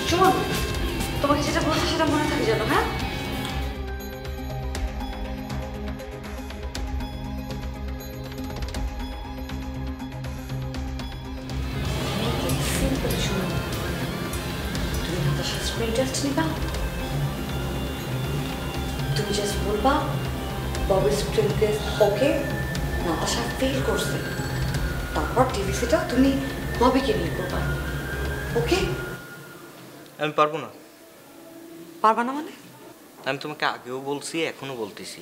শোন, তোমাকে যেটা বলছি সেটা মনে থাকে যেন, হ্যাঁ? তুমি নাতাশার স্ক্রিন টেস্ট নিবা, তুমি জাস্ট বলবা ববির screen test okay, Natasha fail করছে, তারপর টিভিসিটা তুমি ববিকে নিয়ে করবা। ওকে? আমি পারবো না। পারবা না মানে? আমি তোমাকে আগেও বলছি, এখনো বলতেছি,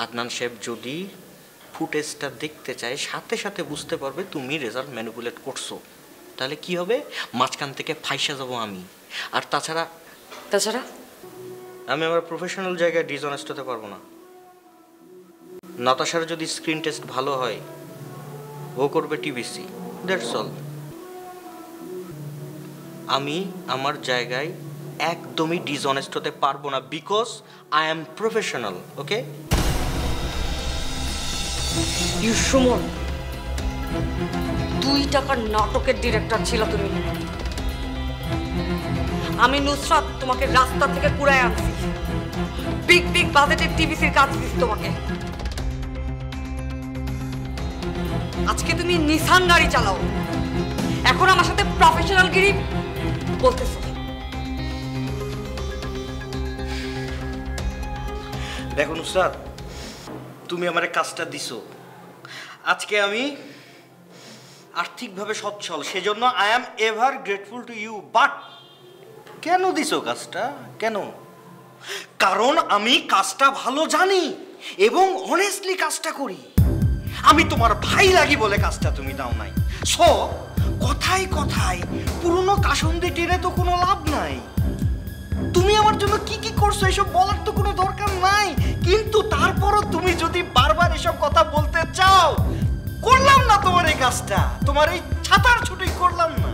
আদনান সাহেব যদি ফুটেজটা দেখতে চায় সাথে সাথে বুঝতে পারবে তুমি রেজাল্ট ম্যানিপুলেট করছো, তাহলে কি হবে, মাঝখান থেকে ফাইসা যাব আমি। আর তাছাড়া আমি আমার প্রফেশনাল জায়গায় ডিসঅনেস্ট হতে পারবো না। নাতাশার যদি স্ক্রিন টেস্ট ভালো হয়, ও করবে টিভিসি, দ্যাটস অল। আমি আমার জায়গায় একদমই ডিসঅনেস্ট হতে পারবো না, বিকজ আই এম প্রফেশনাল। ওকে? সুমন, 2 টাকার নাটকের ডিরেক্টর ছিল তুমি। আমি নুসরাত তোমাকে রাস্তা থেকে কুড়ায় আনছি, বিগ বিগ বাজেটের টিভিসির কাজ দিচ্ছি তোমাকে। আজকে তুমি নিসান গাড়ি চালাও, এখন আমার সাথে প্রফেশনাল গিরি বলতেছো। দেখো নুসরাত, তুমি আমার কাজটা দিছো, আজকে আমি আর্থিকভাবে সচ্ছল, সেজন্য I am ever grateful to you. But কেন দিছো কাজটা? কেন? কারণ আমি কাজটা ভালো জানি এবং অনেস্টলি কাজটা করি। আমি তোমার ভাই লাগি বলে কাজটা তুমি দাও নাই। সো কথায় কথায় পুরনো কাসন্দি টেনে তো কোনো লাভ নাই। তুমি আমার জন্য কি কি করছো এসব বলার তো কোনো দরকার নাই, কিন্তু তারপরও তুমি যদি বারবার এসব কথা বলতে চাও, করলাম না তোমার এই কাজটা, তোমার এই ছাতার ছুটি করলাম না।